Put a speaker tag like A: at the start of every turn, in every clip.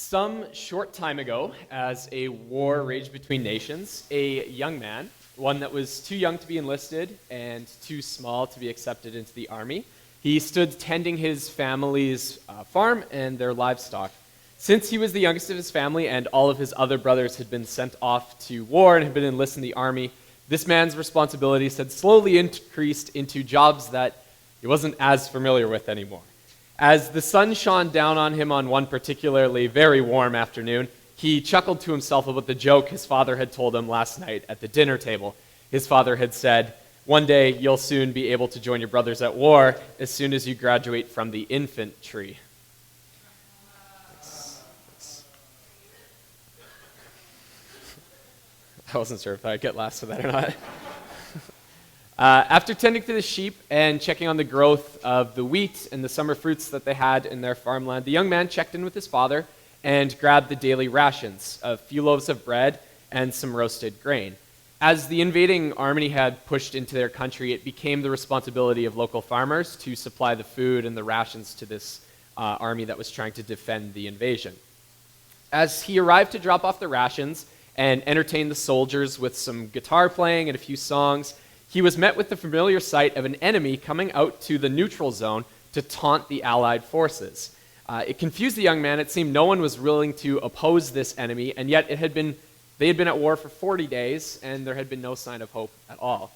A: Some short time ago, as a war raged between nations, a young man, one that was too young to be enlisted and too small to be accepted into the army, he stood tending his family's farm and their livestock. Since he was the youngest of his family and all of his other brothers had been sent off to war and had been enlisted in the army, this man's responsibilities had slowly increased into jobs that he wasn't as familiar with anymore. As the sun shone down on him on one particularly very warm afternoon, he chuckled to himself about the joke his father had told him last night at the dinner table. His father had said, "One day you'll soon be able to join your brothers at war as soon as you graduate from the infantry." I wasn't sure if I'd get laughs for that or not. After tending to the sheep and checking on the growth of the wheat and the summer fruits that they had in their farmland, the young man checked in with his father and grabbed the daily rations, a few loaves of bread and some roasted grain. As the invading army had pushed into their country, it became the responsibility of local farmers to supply the food and the rations to this army that was trying to defend the invasion. As he arrived to drop off the rations and entertain the soldiers with some guitar playing and a few songs, he was met with the familiar sight of an enemy coming out to the neutral zone to taunt the Allied forces. It confused the young man. It seemed no one was willing to oppose this enemy, and yet they had been at war for 40 days, and there had been no sign of hope at all.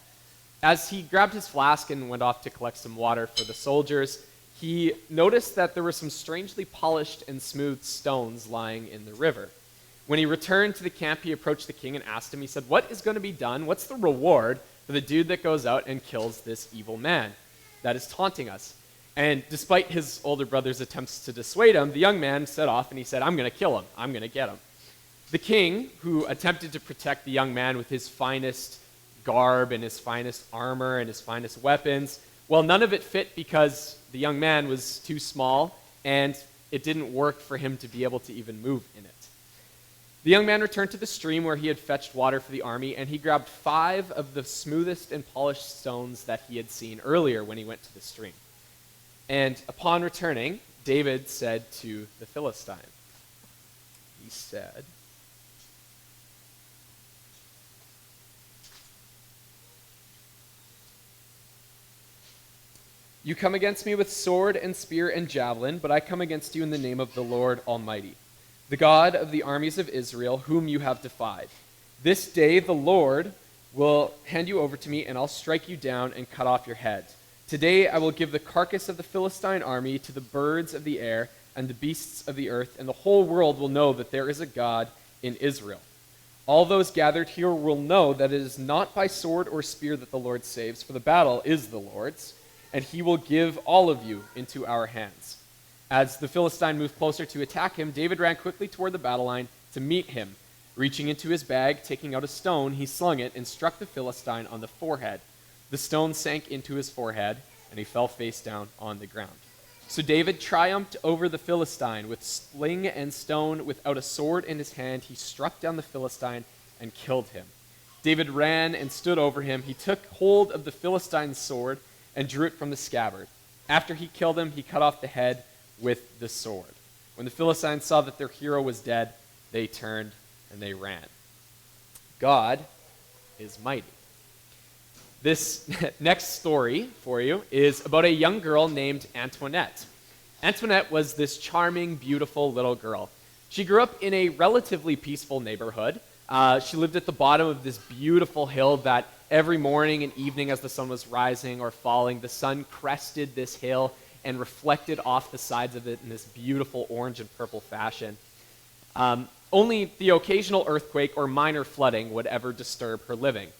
A: As he grabbed his flask and went off to collect some water for the soldiers, he noticed that there were some strangely polished and smooth stones lying in the river. When he returned to the camp, he approached the king and asked him, he said, "What is going to be done? What's the reward for the dude that goes out and kills this evil man that is taunting us?" And despite his older brother's attempts to dissuade him, the young man set off and he said, "I'm going to kill him. I'm going to get him." The king, who attempted to protect the young man with his finest garb and his finest armor and his finest weapons, well, none of it fit because the young man was too small and it didn't work for him to be able to even move in it. The young man returned to the stream where he had fetched water for the army, and he grabbed 5 of the smoothest and polished stones that he had seen earlier when he went to the stream. And upon returning, David said to the Philistine, he said, "You come against me with sword and spear and javelin, but I come against you in the name of the Lord Almighty, the God of the armies of Israel, whom you have defied. This day the Lord will hand you over to me, and I'll strike you down and cut off your head. Today I will give the carcass of the Philistine army to the birds of the air and the beasts of the earth, and the whole world will know that there is a God in Israel. All those gathered here will know that it is not by sword or spear that the Lord saves, for the battle is the Lord's, and he will give all of you into our hands." As the Philistine moved closer to attack him, David ran quickly toward the battle line to meet him. Reaching into his bag, taking out a stone, he slung it and struck the Philistine on the forehead. The stone sank into his forehead, and he fell face down on the ground. So David triumphed over the Philistine with sling and stone. Without a sword in his hand, he struck down the Philistine and killed him. David ran and stood over him. He took hold of the Philistine's sword and drew it from the scabbard. After he killed him, he cut off the head with the sword. When the Philistines saw that their hero was dead, they turned and they ran. God is mighty. This next story for you is about a young girl named Antoinette. Antoinette was this charming, beautiful little girl. She grew up in a relatively peaceful neighborhood. She lived at the bottom of this beautiful hill that every morning and evening as the sun was rising or falling, the sun crested this hill and reflected off the sides of it in this beautiful orange and purple fashion. Only the occasional earthquake or minor flooding would ever disturb her living.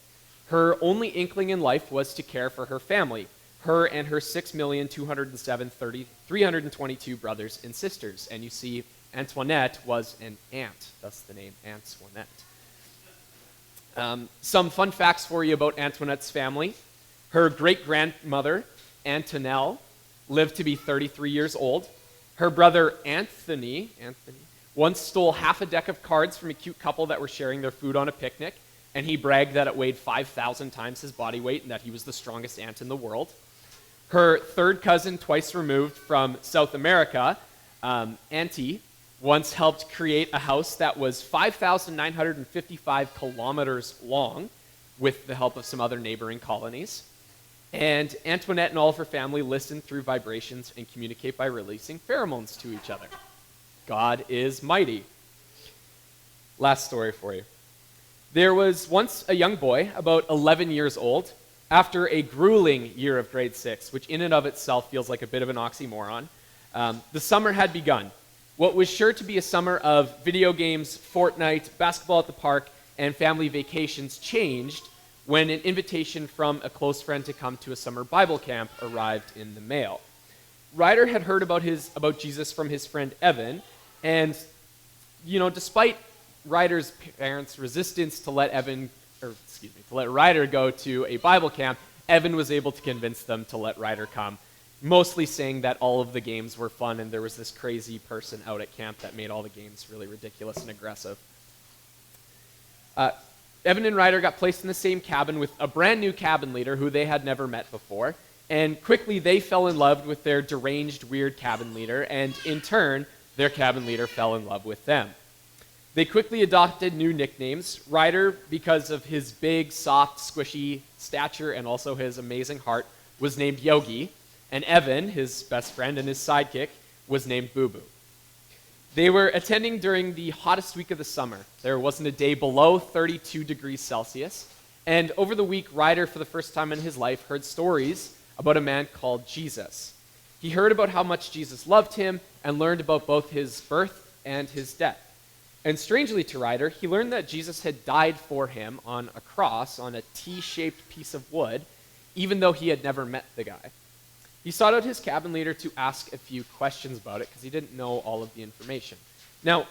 A: Her only inkling in life was to care for her family, her and her 6,207,322 brothers and sisters. And you see, Antoinette was an aunt, thus the name Antoinette. Some fun facts for you about Antoinette's family. Her great-grandmother, Antonelle, lived to be 33 years old. Her brother Anthony once stole half a deck of cards from a cute couple that were sharing their food on a picnic, and he bragged that it weighed 5,000 times his body weight and that he was the strongest ant in the world. Her third cousin, twice removed from South America, Auntie, once helped create a house that was 5,955 kilometers long with the help of some other neighboring colonies. And Antoinette and all of her family listen through vibrations and communicate by releasing pheromones to each other. God is mighty. Last story for you. There was once a young boy, about 11 years old, after a grueling year of grade 6, which in and of itself feels like a bit of an oxymoron. The summer had begun. What was sure to be a summer of video games, Fortnite, basketball at the park, and family vacations changed when an invitation from a close friend to come to a summer Bible camp arrived in the mail. Ryder had heard about Jesus from his friend Evan, and despite Ryder's parents' resistance to let Ryder go to a Bible camp, Evan was able to convince them to let Ryder come, mostly saying that all of the games were fun and there was this crazy person out at camp that made all the games really ridiculous and aggressive. Evan and Ryder got placed in the same cabin with a brand new cabin leader who they had never met before, and quickly they fell in love with their deranged, weird cabin leader, and in turn, their cabin leader fell in love with them. They quickly adopted new nicknames. Ryder, because of his big, soft, squishy stature and also his amazing heart, was named Yogi, and Evan, his best friend and his sidekick, was named Boo Boo. They were attending during the hottest week of the summer. There wasn't a day below 32 degrees Celsius, and over the week, Ryder, for the first time in his life, heard stories about a man called Jesus. He heard about how much Jesus loved him and learned about both his birth and his death. And strangely to Ryder, he learned that Jesus had died for him on a cross on a T-shaped piece of wood, even though he had never met the guy. He sought out his cabin leader to ask a few questions about it because he didn't know all of the information. Now,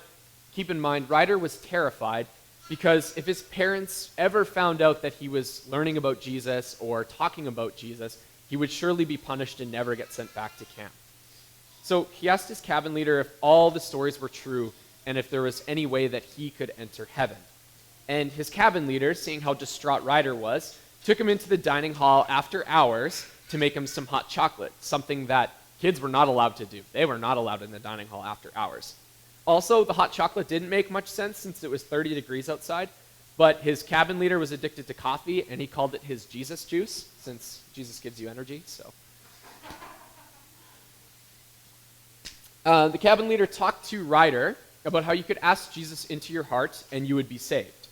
A: keep in mind, Ryder was terrified because if his parents ever found out that he was learning about Jesus or talking about Jesus, he would surely be punished and never get sent back to camp. So he asked his cabin leader if all the stories were true and if there was any way that he could enter heaven. And his cabin leader, seeing how distraught Ryder was, took him into the dining hall after hours to make him some hot chocolate, something that kids were not allowed to do. They were not allowed in the dining hall after hours. Also, the hot chocolate didn't make much sense since it was 30 degrees outside, but his cabin leader was addicted to coffee, and he called it his Jesus juice, since Jesus gives you energy, so. The cabin leader talked to Ryder about how you could ask Jesus into your heart and you would be saved.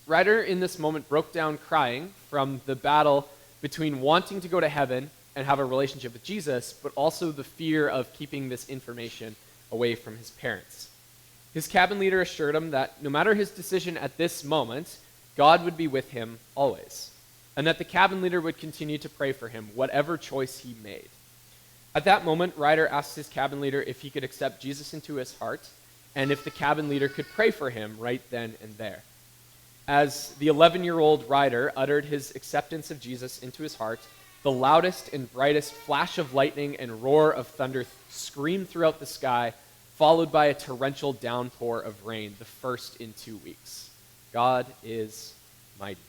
A: Ryder, in this moment, broke down crying from the battle between wanting to go to heaven and have a relationship with Jesus, but also the fear of keeping this information away from his parents. His cabin leader assured him that no matter his decision at this moment, God would be with him always, and that the cabin leader would continue to pray for him, whatever choice he made. At that moment, Ryder asked his cabin leader if he could accept Jesus into his heart, and if the cabin leader could pray for him right then and there. As the 11-year-old Ryder uttered his acceptance of Jesus into his heart, the loudest and brightest flash of lightning and roar of thunder screamed throughout the sky, followed by a torrential downpour of rain, the first in 2 weeks. God is mighty.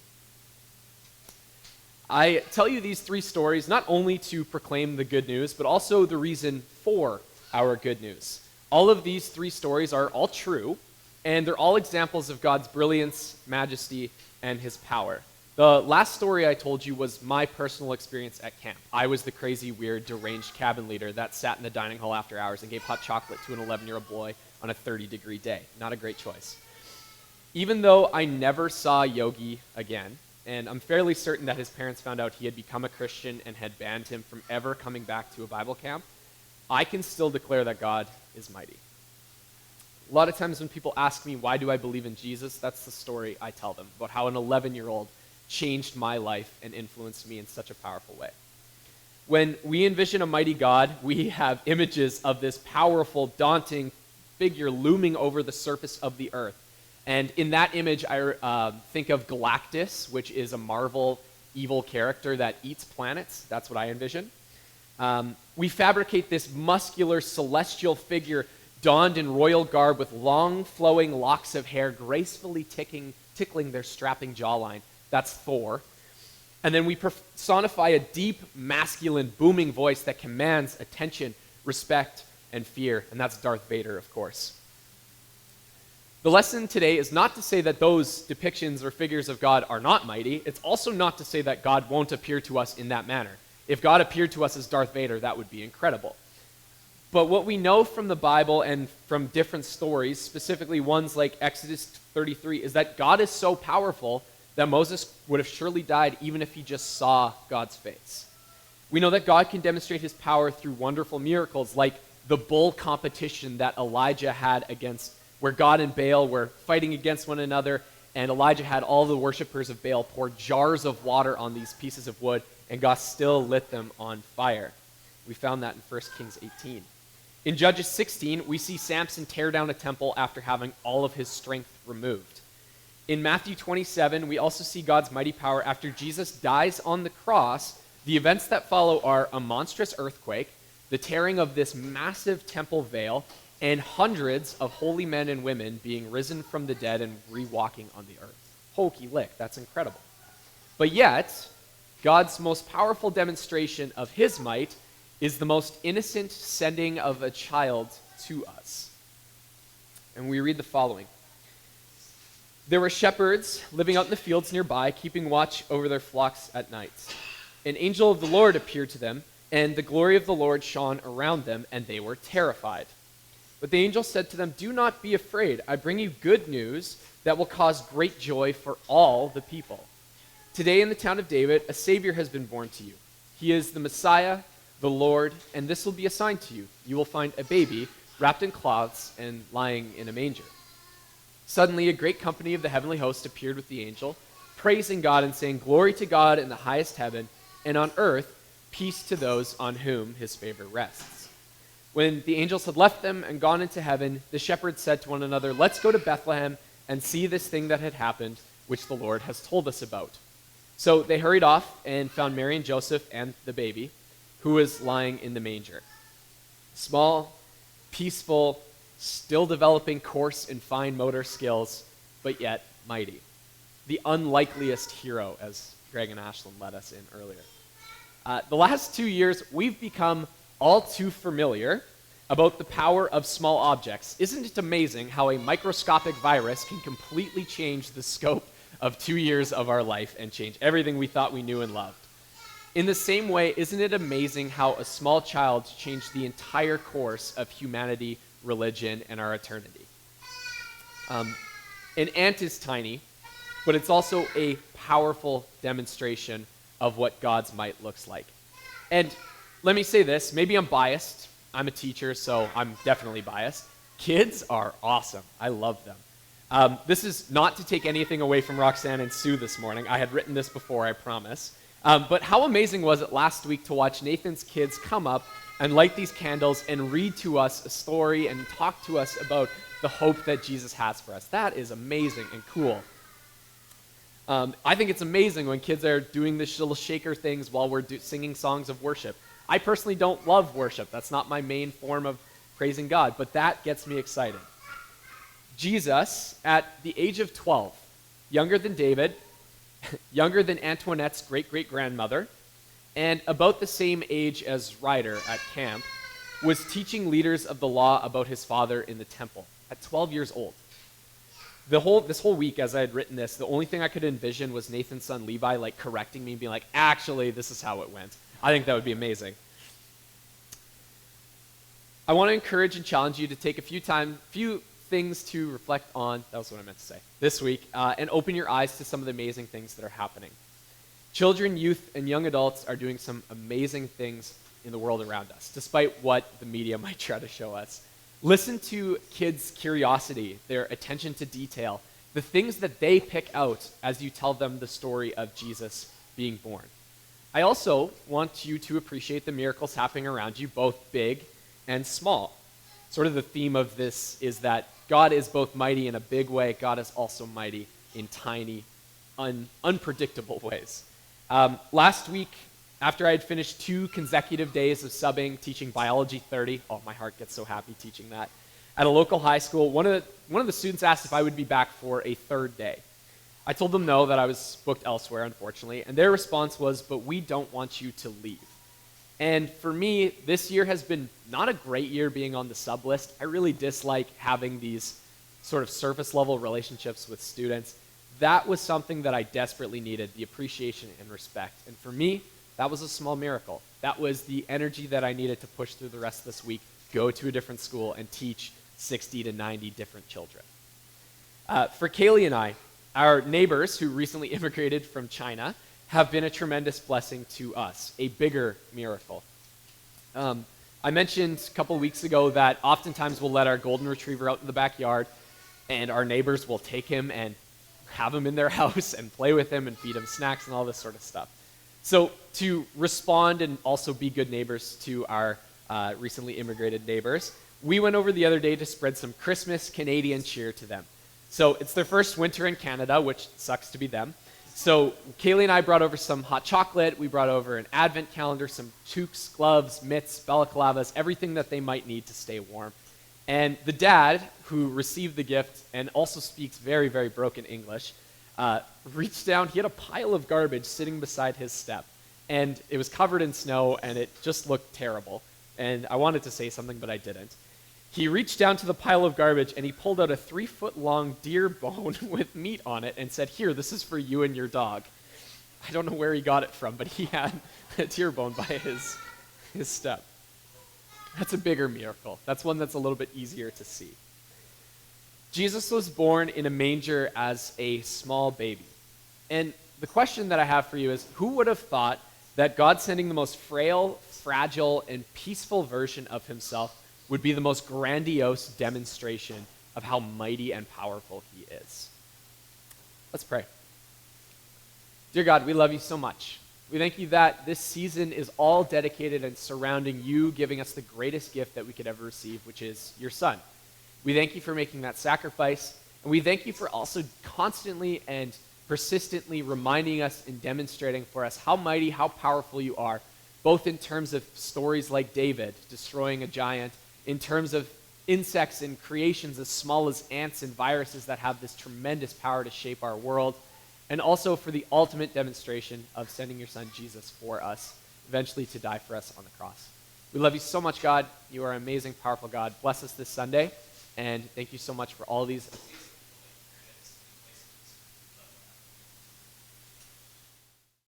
A: I tell you these 3 stories not only to proclaim the good news, but also the reason for our good news. All of these 3 stories are all true, and they're all examples of God's brilliance, majesty, and his power. The last story I told you was my personal experience at camp. I was the crazy, weird, deranged cabin leader that sat in the dining hall after hours and gave hot chocolate to an 11-year-old boy on a 30-degree day. Not a great choice. Even though I never saw Yogi again, and I'm fairly certain that his parents found out he had become a Christian and had banned him from ever coming back to a Bible camp, I can still declare that God is mighty. A lot of times when people ask me, why do I believe in Jesus, that's the story I tell them, about how an 11-year-old changed my life and influenced me in such a powerful way. When we envision a mighty God, we have images of this powerful, daunting figure looming over the surface of the earth. And in that image, I think of Galactus, which is a Marvel evil character that eats planets. That's what I envision. We fabricate this muscular, celestial figure donned in royal garb with long, flowing locks of hair gracefully tickling their strapping jawline. That's Thor. And then we personify a deep, masculine, booming voice that commands attention, respect, and fear, and that's Darth Vader, of course. The lesson today is not to say that those depictions or figures of God are not mighty. It's also not to say that God won't appear to us in that manner. If God appeared to us as Darth Vader, that would be incredible. But what we know from the Bible and from different stories, specifically ones like Exodus 33, is that God is so powerful that Moses would have surely died even if he just saw God's face. We know that God can demonstrate his power through wonderful miracles like the bull competition that Elijah had where God and Baal were fighting against one another, and Elijah had all the worshipers of Baal pour jars of water on these pieces of wood, and God still lit them on fire. We found that in 1 Kings 18. In Judges 16, we see Samson tear down a temple after having all of his strength removed. In Matthew 27, we also see God's mighty power after Jesus dies on the cross. The events that follow are a monstrous earthquake, the tearing of this massive temple veil, and hundreds of holy men and women being risen from the dead and re-walking on the earth. Hokey lick, that's incredible. But yet, God's most powerful demonstration of his might is the most innocent sending of a child to us. And we read the following. There were shepherds living out in the fields nearby, keeping watch over their flocks at night. An angel of the Lord appeared to them, and the glory of the Lord shone around them, and they were terrified. But the angel said to them, "Do not be afraid. I bring you good news that will cause great joy for all the people. Today in the town of David, a Savior has been born to you. He is the Messiah, the Lord, and this will be a sign to you. You will find a baby wrapped in cloths and lying in a manger." Suddenly a great company of the heavenly host appeared with the angel, praising God and saying, "Glory to God in the highest heaven, and on earth peace to those on whom his favor rests." When the angels had left them and gone into heaven, the shepherds said to one another, "Let's go to Bethlehem and see this thing that had happened, which the Lord has told us about." So they hurried off and found Mary and Joseph and the baby, who was lying in the manger. Small, peaceful, still developing coarse and fine motor skills, but yet mighty. The unlikeliest hero, as Greg and Ashlyn led us in earlier. The last 2 years, we've become all too familiar about the power of small objects. Isn't it amazing how a microscopic virus can completely change the scope of 2 years of our life and change everything we thought we knew and loved? In the same way, isn't it amazing how a small child changed the entire course of humanity, religion, and our eternity? An ant is tiny, but it's also a powerful demonstration of what God's might looks like. And let me say this, maybe I'm biased. I'm a teacher, so I'm definitely biased. Kids are awesome. I love them. This is not to take anything away from Roxanne and Sue this morning. I had written this before, I promise. But how amazing was it last week to watch Nathan's kids come up and light these candles and read to us a story and talk to us about the hope that Jesus has for us. That is amazing and cool. I think it's amazing when kids are doing these little shaker things while we're singing songs of worship. I personally don't love worship. That's not my main form of praising God, but that gets me excited. Jesus, at the age of 12, younger than David, younger than Antoinette's great-great-grandmother, and about the same age as Ryder at camp, was teaching leaders of the law about his father in the temple at 12 years old. This whole week, as I had written this, the only thing I could envision was Nathan's son Levi correcting me and being like, "Actually, this is how it went." I think that would be amazing. I want to encourage and challenge you to take a few things to reflect on, that was what I meant to say, this week, and open your eyes to some of the amazing things that are happening. Children, youth, and young adults are doing some amazing things in the world around us, despite what the media might try to show us. Listen to kids' curiosity, their attention to detail, the things that they pick out as you tell them the story of Jesus being born. I also want you to appreciate the miracles happening around you, both big and small. Sort of the theme of this is that God is both mighty in a big way, God is also mighty in tiny, unpredictable ways. Last week, after I had finished 2 consecutive days of subbing, teaching Biology 30, oh, my heart gets so happy teaching that, at a local high school, one of the students asked if I would be back for a 3rd day. I told them no, that I was booked elsewhere, unfortunately, and their response was, "But we don't want you to leave." And for me, this year has been not a great year being on the sub list. I really dislike having these sort of surface level relationships with students. That was something that I desperately needed, the appreciation and respect. And for me, that was a small miracle. That was the energy that I needed to push through the rest of this week, go to a different school, and teach 60 to 90 different children. For Kaylee and I, our neighbors who recently immigrated from China have been a tremendous blessing to us, a bigger miracle. I mentioned a couple weeks ago that oftentimes we'll let our golden retriever out in the backyard, and our neighbors will take him and have him in their house and play with him and feed him snacks and all this sort of stuff. So to respond and also be good neighbors to our recently immigrated neighbors, we went over the other day to spread some Christmas Canadian cheer to them. So it's their first winter in Canada, which sucks to be them. So Kaylee and I brought over some hot chocolate, we brought over an advent calendar, some toques, gloves, mitts, balaclavas, everything that they might need to stay warm. And the dad, who received the gift and also speaks very, very broken English, reached down, he had a pile of garbage sitting beside his step. And it was covered in snow, and it just looked terrible. And I wanted to say something, but I didn't. He reached down to the pile of garbage, and he pulled out a 3-foot-long deer bone with meat on it and said, "Here, this is for you and your dog." I don't know where he got it from, but he had a deer bone by his step. That's a bigger miracle. That's one that's a little bit easier to see. Jesus was born in a manger as a small baby. And the question that I have for you is, who would have thought that God sending the most frail, fragile, and peaceful version of himself would be the most grandiose demonstration of how mighty and powerful he is? Let's pray. Dear God, we love you so much. We thank you that this season is all dedicated and surrounding you giving us the greatest gift that we could ever receive, which is your Son. We thank you for making that sacrifice, and we thank you for also constantly and persistently reminding us and demonstrating for us how mighty, how powerful you are, both in terms of stories like David destroying a giant, in terms of insects and creations as small as ants and viruses that have this tremendous power to shape our world, and also for the ultimate demonstration of sending your Son Jesus for us, eventually to die for us on the cross. We love you so much, God. You are an amazing, powerful God. Bless us this Sunday, and thank you so much for all these